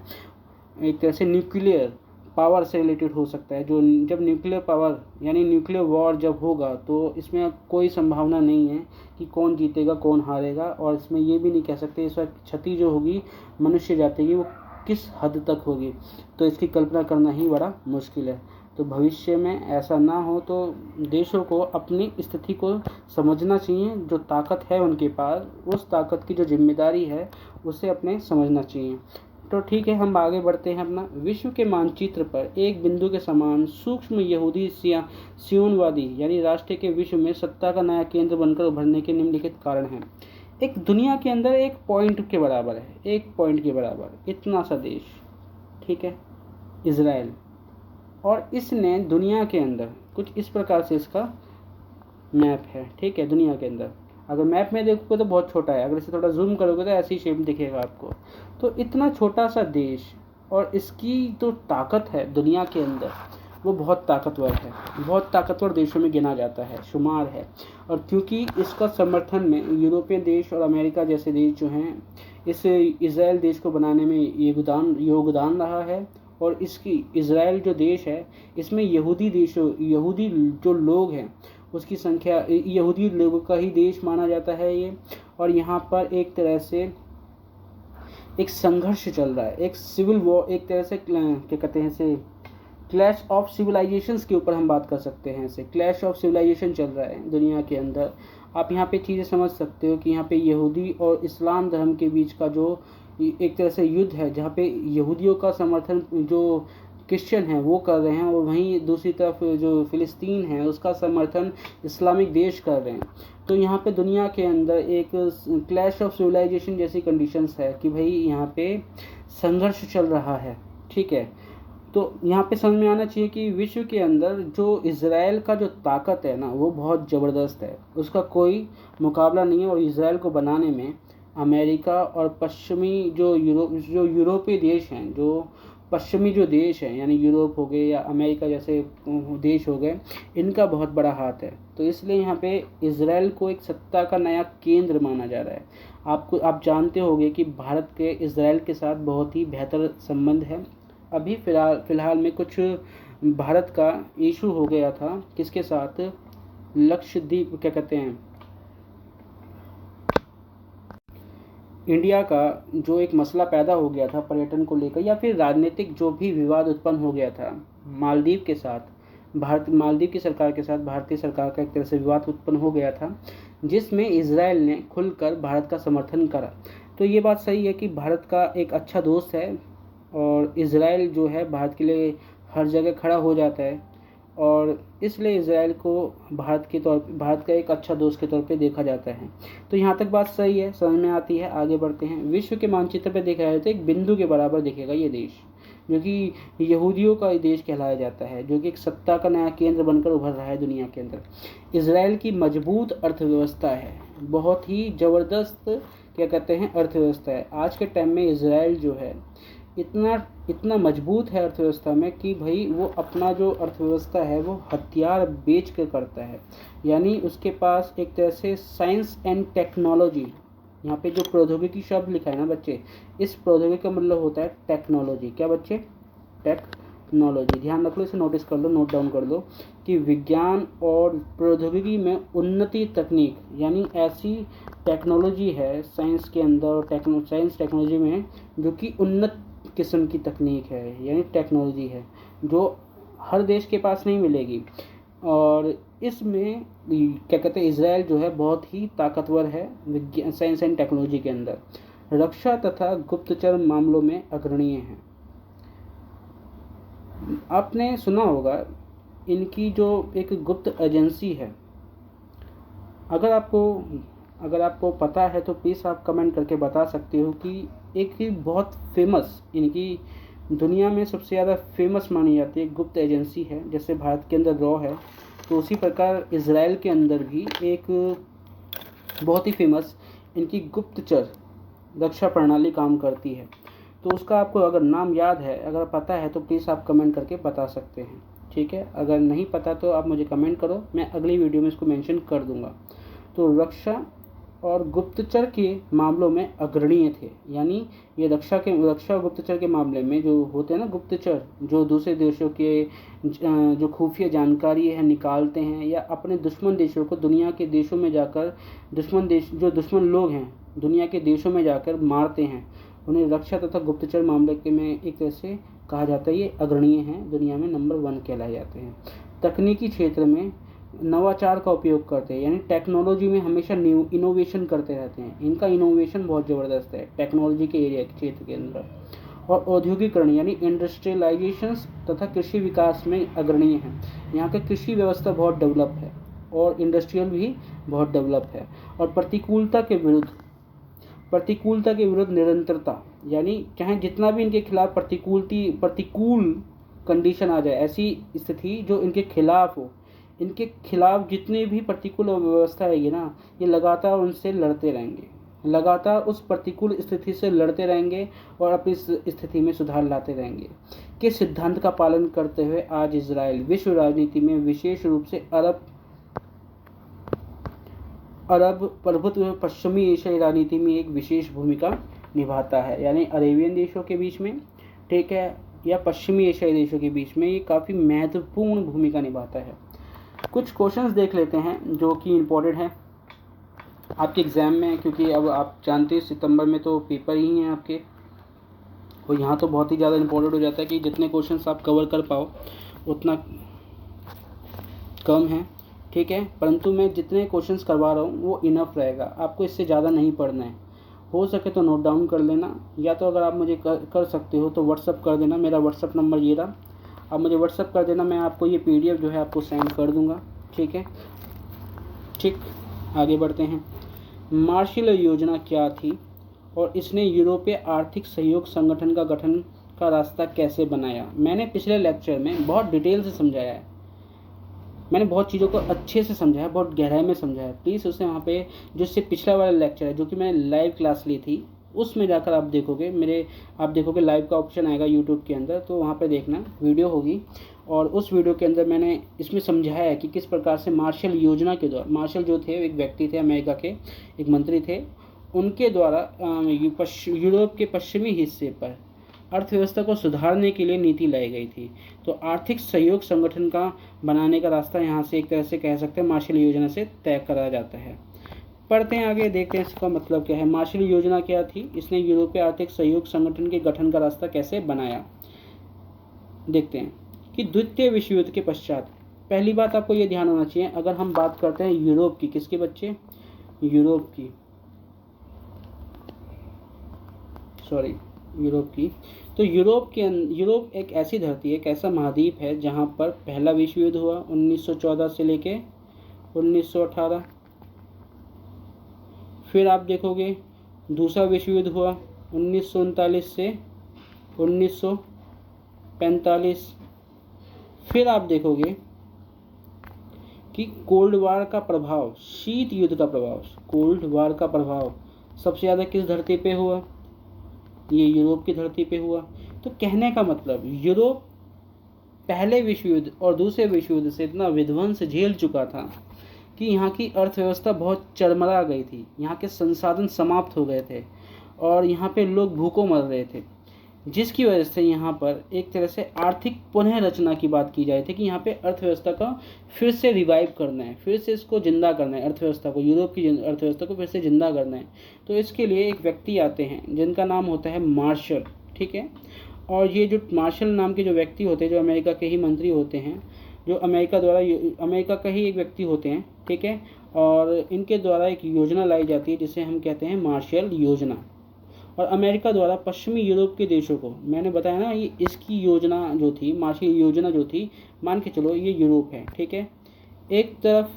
एक तरह से न्यूक्लियर पावर से रिलेटेड हो सकता है। जो जब न्यूक्लियर पावर यानी न्यूक्लियर वॉर जब होगा तो इसमें कोई संभावना नहीं है कि कौन जीतेगा कौन हारेगा, और इसमें ये भी नहीं कह सकते इस वक्त क्षति जो होगी मनुष्य जाति की वो किस हद तक होगी, तो इसकी कल्पना करना ही बड़ा मुश्किल है। तो भविष्य में ऐसा ना हो तो देशों को अपनी स्थिति को समझना चाहिए, जो ताकत है उनके पास उस ताकत की जो जिम्मेदारी है उसे अपने समझना चाहिए। तो ठीक है, हम आगे बढ़ते हैं। अपना विश्व के मानचित्र पर एक बिंदु के समान सूक्ष्म यहूदी सियोनवादी यानी राष्ट्र के विश्व में सत्ता का नया केंद्र बनकर उभरने के निम्नलिखित कारण हैं। एक दुनिया के अंदर एक पॉइंट के बराबर है, एक पॉइंट के बराबर इतना सा देश, ठीक है, इजराइल, और इसने दुनिया के अंदर कुछ इस प्रकार से इसका मैप है। ठीक है, दुनिया के अंदर अगर मैप में देखोगे तो बहुत छोटा है, अगर इसे थोड़ा जूम करोगे तो ऐसी शेप दिखेगा आपको। तो इतना छोटा सा देश और इसकी जो ताकत है दुनिया के अंदर वो बहुत ताकतवर है, बहुत ताकतवर देशों में गिना जाता है, शुमार है। और क्योंकि इसका समर्थन में यूरोपियन देश और अमेरिका जैसे देश जो हैं इस इजराइल देश को बनाने में योगदान रहा है। और इसकी इजराइल जो देश है इसमें यहूदी जो लोग हैं उसकी संख्या, यहूदी लोगों का ही देश माना जाता है ये। और यहाँ पर एक तरह से एक संघर्ष चल रहा है, एक सिविल वॉर, एक तरह से क्या कहते हैं इसे, क्लैश ऑफ सिविलाइजेशंस के ऊपर हम बात कर सकते हैं। इसे क्लैश ऑफ सिविलाइजेशन चल रहा है दुनिया के अंदर। आप यहाँ पे चीज़ें समझ सकते हो कि यहाँ पे यहूदी और इस्लाम धर्म के बीच का जो एक तरह से युद्ध है, जहाँ पे यहूदियों का समर्थन जो क्रिश्चियन हैं वो कर रहे हैं, और वहीं दूसरी तरफ जो फिलिस्तीन है उसका समर्थन इस्लामिक देश कर रहे हैं। तो यहाँ पे दुनिया के अंदर एक क्लैश ऑफ सिविलाइजेशन जैसी कंडीशंस है कि भाई यहाँ पे संघर्ष चल रहा है। ठीक है, तो यहाँ पे समझ में आना चाहिए कि विश्व के अंदर जो इजराइल का जो ताकत है ना वो बहुत ज़बरदस्त है, उसका कोई मुकाबला नहीं है। और इजराइल को बनाने में अमेरिका और पश्चिमी जो यूरोपीय देश हैं, जो पश्चिमी जो देश हैं यानी यूरोप हो गए या अमेरिका जैसे देश हो गए, इनका बहुत बड़ा हाथ है। तो इसलिए यहाँ पे इज़राइल को एक सत्ता का नया केंद्र माना जा रहा है। आप जानते होंगे कि भारत के इज़राइल के साथ बहुत ही बेहतर संबंध है। अभी फ़िलहाल में कुछ भारत का इशू हो गया था, किसके साथ, लक्षद्वीप, क्या कहते हैं, इंडिया का जो एक मसला पैदा हो गया था पर्यटन को लेकर, या फिर राजनीतिक जो भी विवाद उत्पन्न हो गया था मालदीव के साथ, मालदीव की सरकार के साथ भारतीय सरकार का एक तरह से विवाद उत्पन्न हो गया था, जिसमें इजराइल ने खुलकर भारत का समर्थन करा। तो ये बात सही है कि भारत का एक अच्छा दोस्त है और इजराइल जो है भारत के लिए हर जगह खड़ा हो जाता है, और इसलिए इजराइल को भारत का एक अच्छा दोस्त के तौर पे देखा जाता है। तो यहाँ तक बात सही है, समझ में आती है। आगे बढ़ते हैं। विश्व के मानचित्र पे देखा जाए तो एक बिंदु के बराबर दिखेगा ये देश, जो कि यहूदियों का देश कहलाया जाता है, जो कि एक सत्ता का नया केंद्र बनकर उभर रहा है दुनिया के अंदर। इजराइल की मजबूत अर्थव्यवस्था है, बहुत ही ज़बरदस्त, क्या कहते हैं, अर्थव्यवस्था है। आज के टाइम में इजराइल जो है इतना मजबूत है अर्थव्यवस्था में कि भाई वो अपना जो अर्थव्यवस्था है वो हथियार बेच कर करता है। यानी उसके पास एक तरह से साइंस एंड टेक्नोलॉजी, यहाँ पे जो प्रौद्योगिकी शब्द लिखा है ना बच्चे, इस प्रौद्योगिकी का मतलब होता है टेक्नोलॉजी। क्या बच्चे, टेक्नोलॉजी। ध्यान रख लो, इसे नोटिस कर लो, नोट डाउन कर लो कि विज्ञान और प्रौद्योगिकी में उन्नति तकनीक, यानी ऐसी टेक्नोलॉजी है साइंस के अंदर, साइंस टेक्नोलॉजी में जो कि उन्नत किस्म की तकनीक है, यानी टेक्नोलॉजी है जो हर देश के पास नहीं मिलेगी। और इसमें क्या कहते हैं, इजराइल जो है बहुत ही ताकतवर है विज्ञान, साइंस एंड टेक्नोलॉजी के अंदर। रक्षा तथा गुप्तचर मामलों में अग्रणीय है। आपने सुना होगा इनकी जो एक गुप्त एजेंसी है, अगर आपको पता है तो प्लीज़ आप कमेंट करके बता सकते हो कि एक ही बहुत फेमस, इनकी दुनिया में सबसे ज़्यादा फेमस मानी जाती है गुप्त एजेंसी है। जैसे भारत के अंदर रॉ है, तो उसी प्रकार इजराइल के अंदर भी एक बहुत ही फेमस इनकी गुप्तचर रक्षा प्रणाली काम करती है। तो उसका आपको अगर नाम याद है, अगर पता है, तो प्लीज़ आप कमेंट करके बता सकते हैं, ठीक है। अगर नहीं पता तो आप मुझे कमेंट करो, मैं अगली वीडियो में इसको मेंशन कर दूंगा। तो रक्षा और गुप्तचर के मामलों में अग्रणीय थे, यानी ये रक्षा और गुप्तचर के मामले में जो होते हैं ना गुप्तचर, जो दूसरे देशों के जो खुफिया जानकारी है निकालते हैं, या अपने दुश्मन देशों को दुनिया के देशों में जाकर जो दुश्मन लोग हैं दुनिया के देशों में जाकर मारते हैं, उन्हें रक्षा तथा गुप्तचर मामले के में एक तरह से कहा जाता है ये अग्रणीय हैं, दुनिया में नंबर 1 कहलाए जाते हैं। तकनीकी क्षेत्र में नवाचार का उपयोग करते हैं, यानी टेक्नोलॉजी में हमेशा इनोवेशन करते रहते हैं। इनका इनोवेशन बहुत ज़बरदस्त है टेक्नोलॉजी के एरिया के क्षेत्र के अंदर। और औद्योगिकरण यानी इंडस्ट्रियलाइजेशन तथा कृषि विकास में अग्रणीय है। यहाँ का कृषि व्यवस्था बहुत डेवलप है और इंडस्ट्रियल भी बहुत डेवलप है। और प्रतिकूलता के विरुद्ध निरंतरता, यानी चाहे जितना भी इनके खिलाफ प्रतिकूल कंडीशन आ जाए, ऐसी स्थिति जो इनके खिलाफ हो, इनके खिलाफ जितनी भी प्रतिकूल व्यवस्था है ना, ये लगातार उनसे लड़ते रहेंगे, लगातार उस प्रतिकूल स्थिति से लड़ते रहेंगे और अपनी स्थिति में सुधार लाते रहेंगे। के सिद्धांत का पालन करते हुए आज इजराइल विश्व राजनीति में विशेष रूप से अरब प्रभुत्व पश्चिमी एशियाई राजनीति में एक विशेष भूमिका निभाता है, यानी अरेबियन देशों के बीच में, ठीक है, या पश्चिमी एशियाई देशों के बीच में ये काफ़ी महत्वपूर्ण भूमिका निभाता है। कुछ क्वेश्चंस देख लेते हैं जो कि इम्पोर्टेंट है आपके एग्ज़ाम में, क्योंकि अब आप जानते हैं सितंबर में तो पेपर ही हैं आपके, और यहाँ तो बहुत ही ज़्यादा इम्पोर्टेंट हो जाता है कि जितने क्वेश्चंस आप कवर कर पाओ उतना कम है, ठीक है। परंतु मैं जितने क्वेश्चंस करवा रहा हूँ वो इनफ रहेगा, आपको इससे ज़्यादा नहीं पढ़ना है। हो सके तो नोट डाउन कर लेना, या तो अगर आप मुझे कर सकते हो तो व्हाट्सअप कर देना। मेरा व्हाट्सअप नंबर ये रहा, आप मुझे व्हाट्सअप कर देना, मैं आपको ये PDF जो है आपको सेंड कर दूंगा, ठीक है। ठीक, आगे बढ़ते हैं। मार्शल योजना क्या थी और इसने यूरोपीय आर्थिक सहयोग संगठन का गठन का रास्ता कैसे बनाया? मैंने पिछले लेक्चर में बहुत डिटेल से समझाया है, मैंने बहुत चीज़ों को अच्छे से समझाया, बहुत गहराई में समझाया। प्लीज़ उसे वहाँ पे जो इससे पिछला वाला लेक्चर है, जो कि मैंने लाइव क्लास ली थी, उसमें जाकर आप देखोगे लाइव का ऑप्शन आएगा यूट्यूब के अंदर, तो वहाँ पे देखना वीडियो होगी। और उस वीडियो के अंदर मैंने इसमें समझाया है कि किस प्रकार से मार्शल योजना के द्वारा, मार्शल जो थे एक व्यक्ति थे अमेरिका के, एक मंत्री थे, उनके द्वारा यूरोप के पश्चिमी हिस्से पर अर्थव्यवस्था को सुधारने के लिए नीति लाई गई थी। तो आर्थिक सहयोग संगठन का बनाने का रास्ता यहाँ से एक तरह से कह सकते हैं मार्शल योजना से तय करा जाता है। पढ़ते हैं आगे, देखते हैं इसका मतलब क्या है। मार्शल योजना क्या थी, इसने यूरोपीय आर्थिक सहयोग संगठन के गठन का रास्ता कैसे बनाया। देखते हैं कि द्वितीय विश्व युद्ध के पश्चात, पहली बात आपको ये ध्यान होना चाहिए, अगर हम बात करते हैं यूरोप की, किसके बच्चे, यूरोप की, तो यूरोप एक ऐसी धरती है, एक ऐसा महाद्वीप है जहाँ पर पहला विश्व युद्ध हुआ 1914 से लेके 1918। फिर आप देखोगे दूसरा विश्व युद्ध हुआ 1939 से 1945। फिर आप देखोगे कि कोल्ड वार का प्रभाव, शीत युद्ध का प्रभाव, कोल्ड वार का प्रभाव सबसे ज़्यादा किस धरती पे हुआ, ये यूरोप की धरती पे हुआ। तो कहने का मतलब यूरोप पहले विश्व युद्ध और दूसरे विश्व युद्ध से इतना विध्वंस झेल चुका था कि यहाँ की अर्थव्यवस्था बहुत चरमरा गई थी, यहाँ के संसाधन समाप्त हो गए थे और यहाँ पे लोग भूखों मर रहे थे, जिसकी वजह से यहाँ पर एक तरह से आर्थिक पुनः रचना की बात की जाए थी कि यहाँ पे अर्थव्यवस्था का फिर से रिवाइव करना है, फिर से इसको जिंदा करना है, अर्थव्यवस्था को, यूरोप की अर्थव्यवस्था को फिर से जिंदा करना है। तो इसके लिए एक व्यक्ति आते हैं जिनका नाम होता है मार्शल, ठीक है। और ये जो मार्शल नाम के जो व्यक्ति होते हैं, जो अमेरिका के ही मंत्री होते हैं, जो अमेरिका का ही एक व्यक्ति होते हैं, ठीक है। और इनके द्वारा एक योजना लाई जाती है जिसे हम कहते हैं मार्शल योजना। और अमेरिका द्वारा पश्चिमी यूरोप के देशों को, मैंने बताया ना, ये इसकी योजना जो थी, मार्शल योजना जो थी, मान के चलो ये यूरोप है, ठीक है। एक तरफ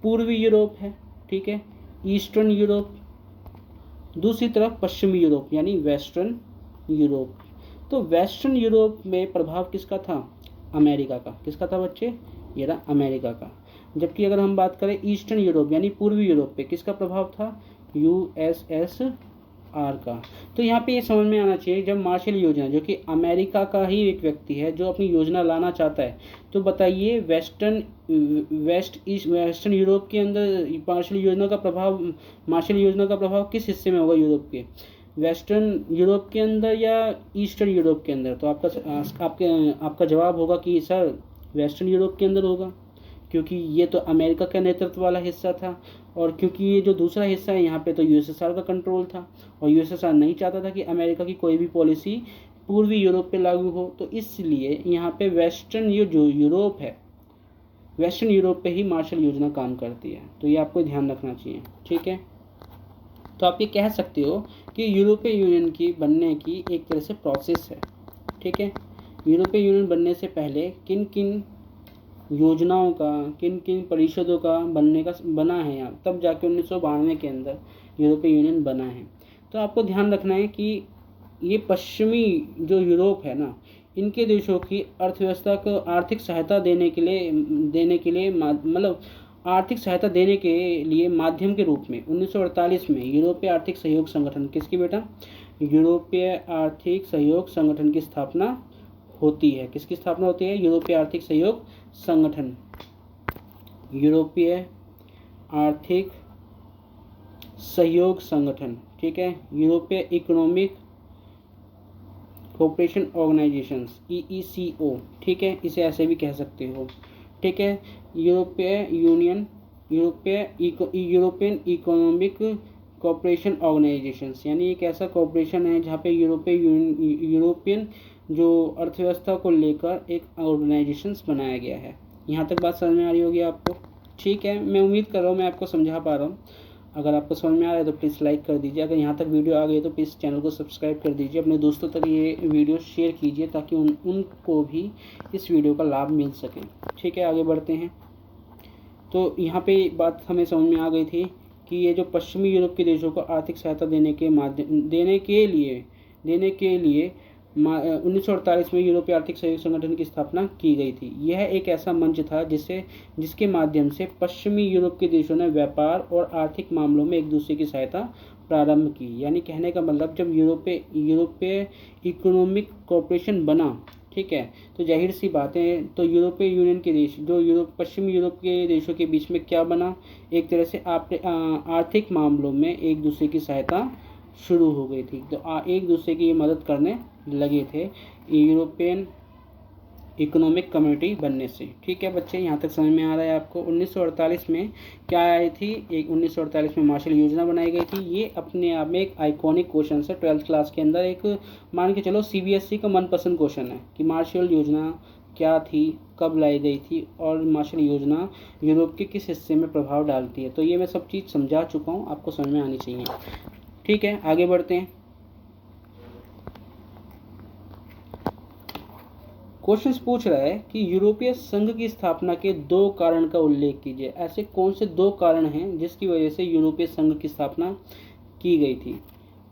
पूर्वी यूरोप है, ठीक है, ईस्टर्न यूरोप, दूसरी तरफ पश्चिमी यूरोप यानी वेस्टर्न यूरोप। तो वेस्टर्न यूरोप में प्रभाव किसका था, अमेरिका का। किसका था बच्चे, ये रहा अमेरिका का। जबकि अगर हम बात करें ईस्टर्न यूरोप यानी पूर्वी यूरोप पे, किसका प्रभाव था, यूएसएसआर का। तो यहाँ पे ये समझ में आना चाहिए, जब मार्शल योजना, जो कि अमेरिका का ही एक व्यक्ति है जो अपनी योजना लाना चाहता है, तो बताइए वेस्टर्न यूरोप के अंदर मार्शल योजना का प्रभाव किस हिस्से में होगा यूरोप के, वेस्टर्न यूरोप के अंदर या ईस्टर्न यूरोप के अंदर। तो आपका जवाब होगा कि सर वेस्टर्न यूरोप के अंदर होगा, क्योंकि ये तो अमेरिका का नेतृत्व वाला हिस्सा था। और क्योंकि ये जो दूसरा हिस्सा है यहाँ पे तो यूएसएसआर का कंट्रोल था, और यूएसएसआर नहीं चाहता था कि अमेरिका की कोई भी पॉलिसी पूर्वी यूरोप पे लागू हो। तो इसलिए यहाँ पे वेस्टर्न यूरोप है, वेस्टर्न यूरोप पे ही मार्शल योजना काम करती है। तो ये आपको ध्यान रखना चाहिए, ठीक है। तो आप ये कह सकते हो कि यूरोपीय यूनियन की बनने की एक तरह से प्रोसेस है, ठीक है। यूरोपीय यूनियन बनने से पहले किन किन योजनाओं का, किन किन परिषदों का बना है यहाँ, तब जाके 1992 के अंदर यूरोपीय यूनियन बना है। तो आपको ध्यान रखना है कि ये पश्चिमी जो यूरोप है ना, इनके देशों की अर्थव्यवस्था को आर्थिक सहायता देने के लिए मतलब आर्थिक सहायता देने के लिए माध्यम के रूप में 1948 में यूरोपीय आर्थिक सहयोग संगठन, किसकी बेटा, यूरोपीय आर्थिक सहयोग संगठन की स्थापना होती है। किसकी स्थापना होती है, यूरोपीय आर्थिक सहयोग संगठन, यूरोपीय आर्थिक सहयोग संगठन, ठीक है। यूरोपीय इकोनॉमिक कोऑपरेशन ऑर्गेनाइजेशंस, EECO, ठीक है, इसे ऐसे भी कह सकते हो, ठीक है। यूरोपियन इकोनॉमिक कोऑपरेशन ऑर्गेनाइजेशंस, यानी एक ऐसा कॉपरेशन है जहाँ पे यूरोपियन जो अर्थव्यवस्था को लेकर एक ऑर्गेनाइजेशंस बनाया गया है। यहाँ तक बात समझ में आ रही होगी आपको, ठीक है। मैं उम्मीद कर रहा हूँ मैं आपको समझा पा रहा हूँ। अगर आपको समझ में आ रहा है तो प्लीज़ लाइक कर दीजिए, अगर यहाँ तक वीडियो आ गई तो प्लीज़ चैनल को सब्सक्राइब कर दीजिए, अपने दोस्तों तक ये वीडियो शेयर कीजिए ताकि उनको भी इस वीडियो का लाभ मिल सके, ठीक है। आगे बढ़ते हैं। तो यहाँ पे बात हमें समझ में आ गई थी कि ये जो पश्चिमी यूरोप के देशों को आर्थिक सहायता देने के लिए 1948 में यूरोपीय आर्थिक सहयोग संगठन की स्थापना की गई थी। यह एक ऐसा मंच था जिसके माध्यम से पश्चिमी यूरोप के देशों ने व्यापार और आर्थिक मामलों में एक दूसरे की सहायता प्रारंभ की। यानी कहने का मतलब जब यूरोपीय इकोनॉमिक कॉरपोरेशन बना, ठीक है, तो जाहिर सी बात है, तो यूरोपीय यूनियन के देश जो पश्चिमी यूरोप के देशों के बीच में क्या बना, एक तरह से आर्थिक मामलों में एक दूसरे की सहायता शुरू हो गई थी। तो एक दूसरे की मदद करने लगे थे यूरोपियन इकोनॉमिक कम्युनिटी बनने से। ठीक है बच्चे, यहाँ तक समझ में आ रहा है आपको। 1948 में क्या आई थी, 1948 में मार्शल योजना बनाई गई थी। ये अपने आप में एक आइकॉनिक क्वेश्चन है 12th क्लास के अंदर। एक मान के चलो CBSE का मनपसंद क्वेश्चन है कि मार्शल योजना क्या थी, कब लाई गई थी और मार्शल योजना यूरोप के किस हिस्से में प्रभाव डालती है। तो ये मैं सब चीज़ समझा चुका हूँ, आपको समझ में आनी चाहिए। ठीक है, आगे बढ़ते हैं। क्वेश्चन पूछ रहा है कि यूरोपीय संघ की स्थापना के 2 कारण का उल्लेख कीजिए। ऐसे कौन से 2 कारण हैं जिसकी वजह से यूरोपीय संघ की स्थापना की गई थी।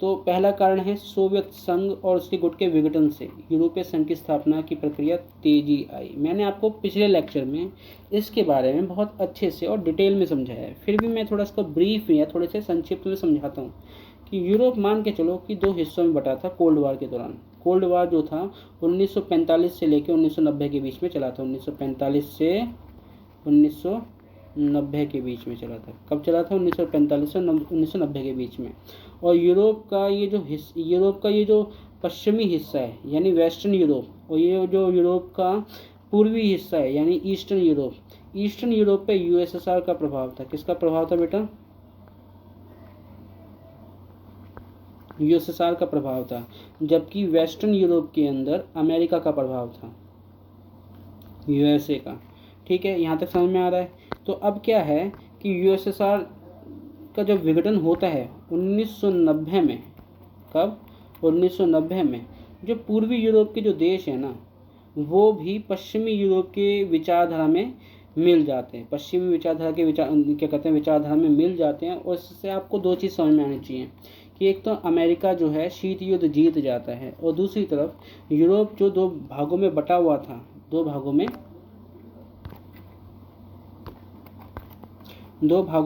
तो पहला कारण है सोवियत संघ और उसके गुट के विघटन से यूरोपीय संघ की स्थापना की प्रक्रिया तेजी आई। मैंने आपको पिछले लेक्चर में इसके बारे में बहुत अच्छे से और डिटेल में समझाया है, फिर भी मैं थोड़ा इसको ब्रीफ या थोड़े से संक्षिप्त में समझाता हूँ कि यूरोप मान के चलो कि 2 हिस्सों में बटा था कोल्ड वार के दौरान। कोल्ड वार जो था 1945 से लेकर 1990 के बीच में चला था। 1945 से 1990 के बीच में चला था। कब चला था? 1945 से 1990 के बीच में। और यूरोप का ये जो पश्चिमी हिस्सा है यानी वेस्टर्न यूरोप, और ये जो यूरोप का पूर्वी हिस्सा है यानी ईस्टर्न यूरोप पे USSR का प्रभाव था। किसका प्रभाव था बेटा? USSR का प्रभाव था। जबकि वेस्टर्न यूरोप के अंदर अमेरिका का प्रभाव था, USA का। ठीक है, यहाँ तक समझ में आ रहा है। तो अब क्या है कि USSR का जब विघटन होता है 1990 में, कब? 1990 में, जो पूर्वी यूरोप के जो देश है ना, वो भी पश्चिमी यूरोप के विचारधारा में मिल जाते हैं। पश्चिमी विचारधारा के विचारधारा में मिल जाते हैं। और इससे आपको 2 चीज़ समझ में आनी चाहिए कि एक तो अमेरिका जो है शीत युद्ध जीत जाता है, और दूसरी तरफ यूरोप जो 2 भागों में बटा हुआ था, 2 भागों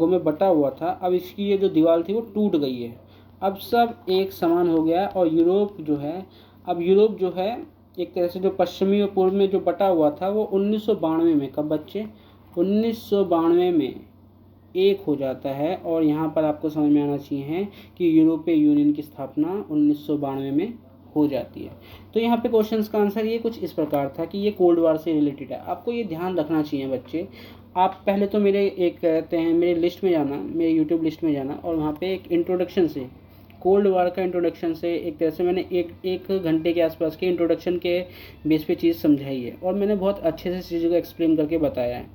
में बटा हुआ था, अब इसकी ये जो दीवार थी वो टूट गई है। अब सब एक समान हो गया। और यूरोप जो है एक तरह से जो पश्चिमी और पूर्व में जो बटा हुआ था वो 1992 में, कब बच्चे? 1992 में एक हो जाता है। और यहाँ पर आपको समझ में आना चाहिए कि यूरोपीय यूनियन की स्थापना 1992 में हो जाती है। तो यहाँ पे क्वेश्चंस का आंसर ये कुछ इस प्रकार था कि ये कोल्ड वार से रिलेटेड है। आपको ये ध्यान रखना चाहिए बच्चे। आप पहले तो मेरे लिस्ट में जाना, मेरे यूट्यूब लिस्ट में जाना, और वहाँ पे एक इंट्रोडक्शन से, कोल्ड वार का इंट्रोडक्शन से एक तरह से मैंने एक घंटे के आसपास के इंट्रोडक्शन के बेस पे चीज़ समझाई है, और मैंने बहुत अच्छे से चीज़ों को एक्सप्लेन करके बताया है।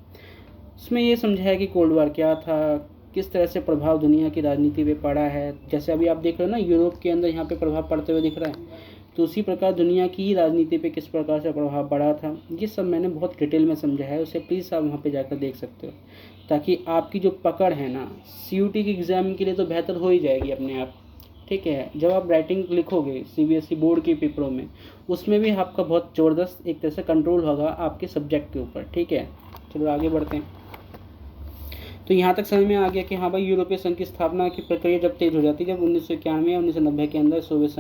इसमें ये समझाया कि कोल्ड वार क्या था, किस तरह से प्रभाव दुनिया की राजनीति पे पड़ा है। जैसे अभी आप देख रहे हो ना, यूरोप के अंदर यहाँ पे प्रभाव पड़ते हुए दिख रहा है, तो उसी प्रकार दुनिया की राजनीति पे किस प्रकार से प्रभाव पड़ा था, ये सब मैंने बहुत डिटेल में समझाया है। उसे प्लीज़ आप वहाँ पे जाकर देख सकते हो, ताकि आपकी जो पकड़ है ना CUT के एग्ज़ाम के लिए तो बेहतर हो ही जाएगी अपने आप। ठीक है, जब आप राइटिंग लिखोगे CBSE बोर्ड के पेपरों में, उसमें भी आपका बहुत ज़बरदस्त एक तरह से कंट्रोल होगा आपके सब्जेक्ट के ऊपर। ठीक है, चलो आगे बढ़ते हैं। तो यहाँ तक समझ में आ गया कि हाँ भाई, यूरोपीय संघ की स्थापना की प्रक्रिया जब तेज हो जाती है, जब 1991 या 1990 के अंदर सोवियत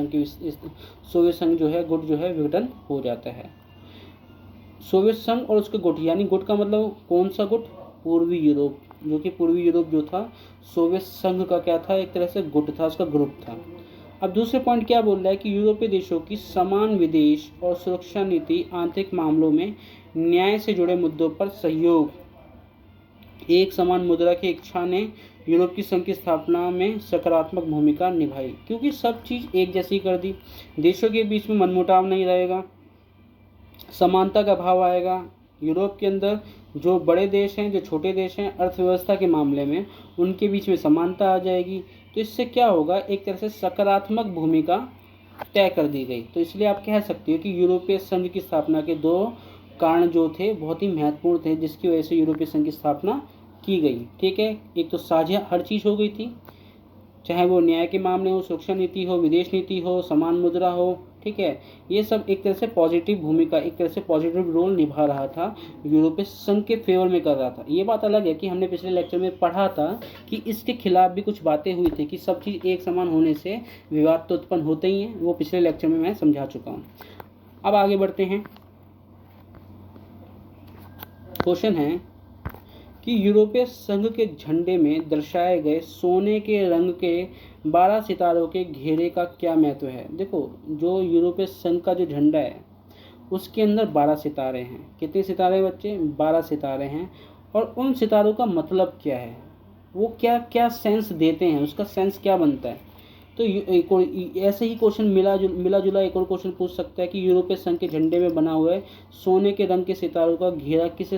संघ जो है गुट जो है विघटन हो जाता है। सोवियत संघ और उसके गुट, यानी गुट का मतलब कौन सा गुट? पूर्वी यूरोप, जो कि पूर्वी यूरोप जो था सोवियत संघ का क्या था? एक तरह से गुट था, उसका ग्रुप था। अब दूसरे पॉइंट क्या बोल रहा है कि यूरोपीय देशों की समान विदेश और सुरक्षा नीति आंतरिक मामलों में न्याय से जुड़े मुद्दों पर सहयोग, एक समान मुद्रा की इच्छा ने यूरोपीय संघ की स्थापना में सकारात्मक भूमिका निभाई, क्योंकि सब चीज़ एक जैसी कर दी। देशों के बीच में मनमुटाव नहीं रहेगा, समानता का भाव आएगा। यूरोप के अंदर जो बड़े देश हैं, जो छोटे देश हैं, अर्थव्यवस्था के मामले में उनके बीच में समानता आ जाएगी। तो इससे क्या होगा? एक तरह से सकारात्मक भूमिका तय कर दी गई। तो इसलिए आप कह सकते हो कि यूरोपीय संघ की स्थापना के 2 कारण जो थे बहुत ही महत्वपूर्ण थे, जिसकी वजह से यूरोपीय संघ की स्थापना की गई। ठीक है, एक तो साझा हर चीज़ हो गई थी, चाहे वो न्याय के मामले हो, सुरक्षा नीति हो, विदेश नीति हो, समान मुद्रा हो, ठीक है, ये सब एक तरह से पॉजिटिव भूमिका, एक तरह से पॉजिटिव रोल निभा रहा था, यूरोपीय संघ के फेवर में कर रहा था। ये बात अलग है कि हमने पिछले लेक्चर में पढ़ा था कि इसके खिलाफ भी कुछ बातें हुई थी कि सब चीज़ एक समान होने से विवाद तो उत्पन्न होते ही हैं, वो पिछले लेक्चर में मैं समझा चुका हूँ। अब आगे बढ़ते हैं। क्वेश्चन है कि यूरोपीय संघ के झंडे में दर्शाए गए सोने के रंग के 12 सितारों के घेरे का क्या महत्व है। देखो, जो यूरोपीय संघ का जो झंडा है उसके अंदर 12 सितारे हैं। कितने सितारे बच्चे? 12 सितारे हैं। और उन सितारों का मतलब क्या है, वो क्या क्या सेंस देते हैं, उसका सेंस क्या बनता है। तो एक और ऐसे ही क्वेश्चन मिला जुला एक और क्वेश्चन पूछ सकता है कि यूरोपीय संघ के झंडे में बना हुआ है सोने के रंग के सितारों का घेरा किस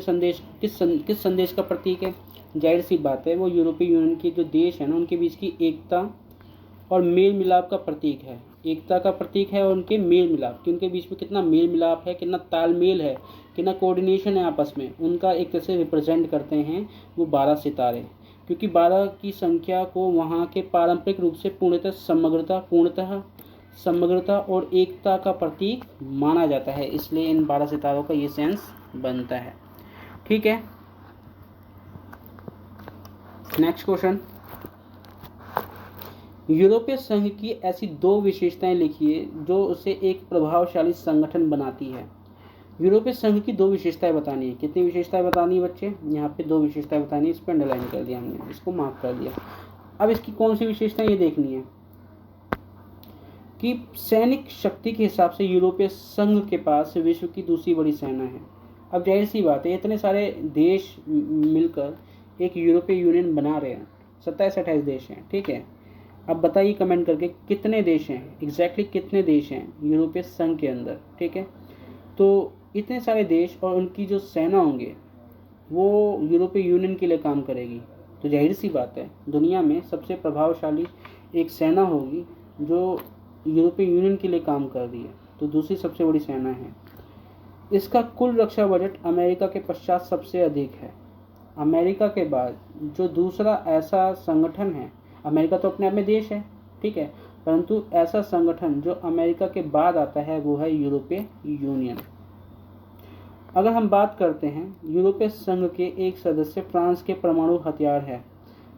संदेश का प्रतीक है। जाहिर सी बात है, वो यूरोपीय यूनियन के जो देश है ना, उनके बीच की एकता और मेल मिलाप का प्रतीक है। एकता का प्रतीक है और उनके मेल मिलाप, कि उनके बीच में कितना मेल मिलाप है, कितना तालमेल है, कितना कोऑर्डिनेशन है आपस में, उनका एक तरह से रिप्रेजेंट करते हैं वो 12 सितारे। क्योंकि 12 की संख्या को वहाँ के पारंपरिक रूप से पूर्णतः समग्रता और एकता का प्रतीक माना जाता है, इसलिए इन 12 सितारों का ये सेंस बनता है। ठीक है, नेक्स्ट क्वेश्चन। यूरोपीय संघ की ऐसी 2 विशेषताएं लिखिए जो उसे एक प्रभावशाली संगठन बनाती है। यूरोपीय संघ की 2 विशेषताएं बतानी है। कितनी विशेषताएं बतानी है बच्चे? यहाँ पे 2 विशेषताएं बतानी है, इस पर अंडरलाइन कर दिया हमने, इसको मार्क कर दिया। अब इसकी कौन सी विशेषताएं ये देखनी है कि सैनिक शक्ति के हिसाब से यूरोपीय संघ के पास विश्व की दूसरी बड़ी सेना है। अब जाहिर सी बात है, इतने सारे देश मिलकर एक यूरोपीय यूनियन बना रहे हैं, 27-28 देश हैं। ठीक है, अब बताइए कमेंट करके कितने देश हैं, एग्जैक्टली कितने देश हैं यूरोपीय संघ के अंदर। ठीक है, तो इतने सारे देश और उनकी जो सेना होंगे वो यूरोपीय यूनियन के लिए काम करेगी। तो जाहिर सी बात है, दुनिया में सबसे प्रभावशाली एक सेना होगी जो यूरोपीय यूनियन के लिए काम कर रही है, तो दूसरी सबसे बड़ी सेना है। इसका कुल रक्षा बजट अमेरिका के पश्चात सबसे अधिक है। अमेरिका के बाद जो दूसरा ऐसा संगठन है, अमेरिका तो अपने आप में देश है, ठीक है, परंतु ऐसा संगठन जो अमेरिका के बाद आता है वो है यूरोपीय यूनियन। अगर हम बात करते हैं यूरोपीय संघ के एक सदस्य फ्रांस के परमाणु हथियार है,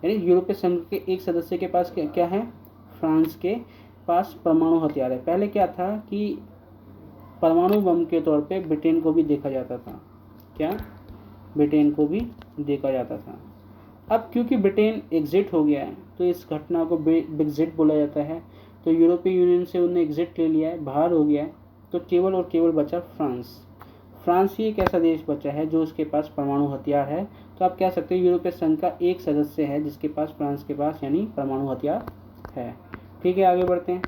यानी यूरोपीय संघ के एक सदस्य के पास क्या है? फ्रांस के पास परमाणु हथियार है। पहले क्या था कि परमाणु बम के तौर पे ब्रिटेन को भी देखा जाता था। क्या? ब्रिटेन को भी देखा जाता था। अब क्योंकि ब्रिटेन एग्जिट हो गया है तो इस घटना को ब्रेक्जिट बोला जाता है। तो यूरोपीय यूनियन से उन्होंने एग्जिट ले लिया है, बाहर हो गया है, तो केवल और केवल बचा फ्रांस। फ्रांस ही एक ऐसा देश बचा है जो उसके पास परमाणु हथियार है। तो आप कह सकते हो यूरोपीय संघ का एक सदस्य है जिसके पास फ्रांस के पास यानी परमाणु हथियार है। ठीक है, आगे बढ़ते हैं।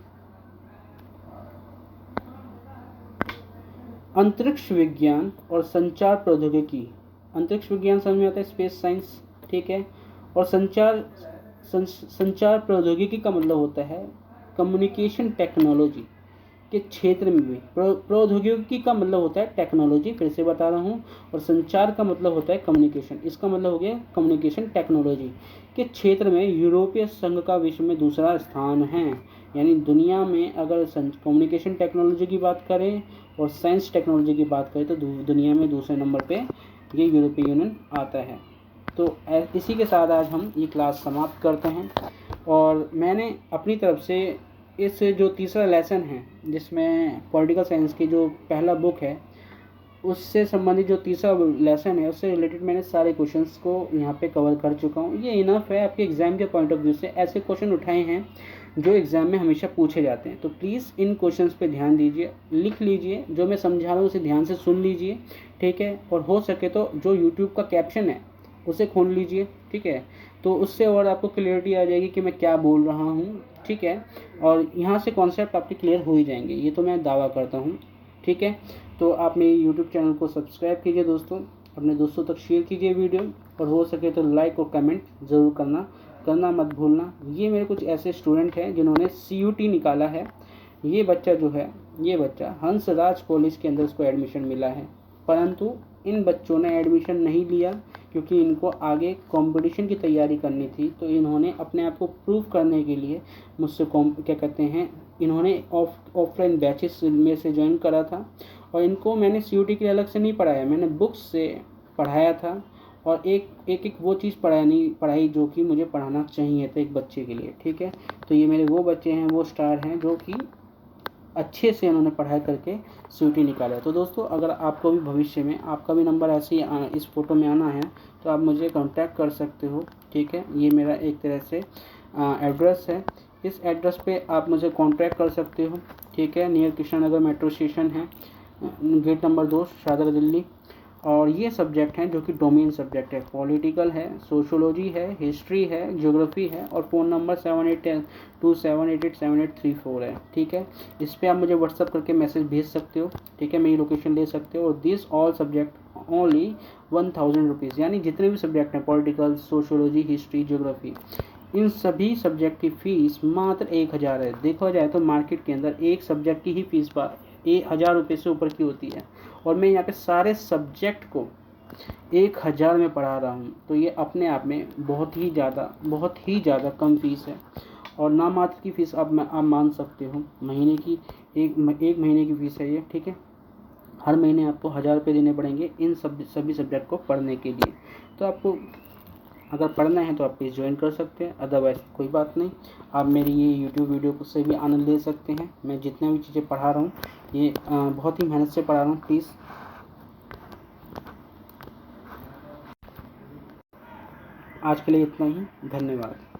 अंतरिक्ष विज्ञान और संचार प्रौद्योगिकी। अंतरिक्ष विज्ञान समझ में आता है, स्पेस साइंस। ठीक है, और संचार प्रौद्योगिकी का मतलब होता है कम्युनिकेशन टेक्नोलॉजी के क्षेत्र में भी। प्रौद्योगिकी का मतलब होता है टेक्नोलॉजी, फिर से बता रहा हूँ, और संचार का मतलब होता है कम्युनिकेशन। इसका मतलब हो गया कम्युनिकेशन टेक्नोलॉजी के क्षेत्र में यूरोपीय संघ का विश्व में दूसरा स्थान है। यानी दुनिया में अगर कम्युनिकेशन टेक्नोलॉजी की बात करें और साइंस टेक्नोलॉजी की बात करें तो दुनिया में दूसरे नंबर पे ये यूरोपीय यूनियन आता है। तो इसी के साथ आज हम ये क्लास समाप्त करते हैं। और मैंने अपनी तरफ से इस जो तीसरा लेसन है जिसमें पॉलिटिकल साइंस की जो पहला बुक है उससे संबंधित जो तीसरा लेसन है उससे रिलेटेड मैंने सारे क्वेश्चंस को यहाँ पे कवर कर चुका हूँ। ये इनफ है आपके एग्ज़ाम के पॉइंट ऑफ व्यू से। ऐसे क्वेश्चन उठाए हैं जो एग्ज़ाम में हमेशा पूछे जाते हैं, तो प्लीज़ इन क्वेश्चंस पे ध्यान दीजिए, लिख लीजिए, जो मैं समझा रहा हूँ उसे ध्यान से सुन लीजिए। ठीक है, और हो सके तो जो यूट्यूब का कैप्शन है उसे खोल लीजिए। ठीक है, तो उससे और आपको क्लियरिटी आ जाएगी कि मैं क्या बोल रहा हूँ। ठीक है, और यहाँ से कॉन्सेप्ट आपके क्लियर हो ही जाएंगे, ये तो मैं दावा करता हूँ। ठीक है, तो आप मेरे यूट्यूब चैनल को सब्सक्राइब कीजिए दोस्तों, अपने दोस्तों तक शेयर कीजिए वीडियो, और हो सके तो लाइक और कमेंट ज़रूर करना मत भूलना। ये मेरे कुछ ऐसे स्टूडेंट हैं जिन्होंने CUT निकाला है। ये बच्चा जो है, ये बच्चा हंसराज कॉलेज के अंदर उसको एडमिशन मिला है, परंतु इन बच्चों ने एडमिशन नहीं लिया क्योंकि इनको आगे कंपटीशन की तैयारी करनी थी। तो इन्होंने अपने आप को प्रूव करने के लिए मुझसे क्या कहते हैं, इन्होंने ऑफलाइन बैचेस में से ज्वाइन करा था। और इनको मैंने CUT के लिए अलग से नहीं पढ़ाया, मैंने बुक्स से पढ़ाया था। और एक वो चीज़ पढ़ाई जो कि मुझे पढ़ाना चाहिए था एक बच्चे के लिए, ठीक है। तो ये मेरे वो बच्चे हैं, वो स्टार हैं जो कि अच्छे से उन्होंने पढ़ाई करके CUT निकाला। तो दोस्तों, अगर आपको भी भविष्य में आपका भी नंबर ऐसे ही इस फ़ोटो में आना है तो आप मुझे कांटेक्ट कर सकते हो, ठीक है। ये मेरा एक तरह से एड्रेस है, इस एड्रेस पे आप मुझे कांटेक्ट कर सकते हो, ठीक है। Near Krishna Nagar metro station है, गेट नंबर 2, शाहदरा, दिल्ली। और ये सब्जेक्ट हैं जो कि डोमेन सब्जेक्ट है, पॉलिटिकल है, सोशोलॉजी है, हिस्ट्री है, ज्योग्राफी है। और फ़ोन नंबर 7827887834 है, ठीक है। इस पर आप मुझे व्हाट्सअप करके मैसेज भेज सकते हो, ठीक है, मेरी लोकेशन ले सकते हो। और this all subject only 1000 rupees, यानी जितने भी सब्जेक्ट हैं, पॉलिटिकल, सोशोलॉजी, हिस्ट्री, ज्योग्राफी, इन सभी सब्जेक्ट की फ़ीस मात्र 1000 है। देखा जाए तो मार्केट के अंदर एक सब्जेक्ट की ही फीस 1000 रुपये से ऊपर की होती है, और मैं यहाँ पे सारे सब्जेक्ट को 1000 में पढ़ा रहा हूँ। तो ये अपने आप में बहुत ही ज़्यादा कम फीस है। और नामात्र की फ़ीस आप मान सकते हो, महीने की एक महीने की फ़ीस है ये, ठीक है। हर महीने आपको 1000 रुपये देने पड़ेंगे इन सभी सब्जेक्ट को पढ़ने के लिए। तो आपको अगर पढ़ना है तो आप प्लीज़ ज्वाइन कर सकते हैं, अदरवाइज़ कोई बात नहीं। आप मेरी ये यूट्यूब वीडियो को से भी आनंद ले सकते हैं। मैं जितने भी चीज़ें पढ़ा रहा हूँ ये बहुत ही मेहनत से पढ़ा रहा हूँ। प्लीज़ आज के लिए इतना ही, धन्यवाद।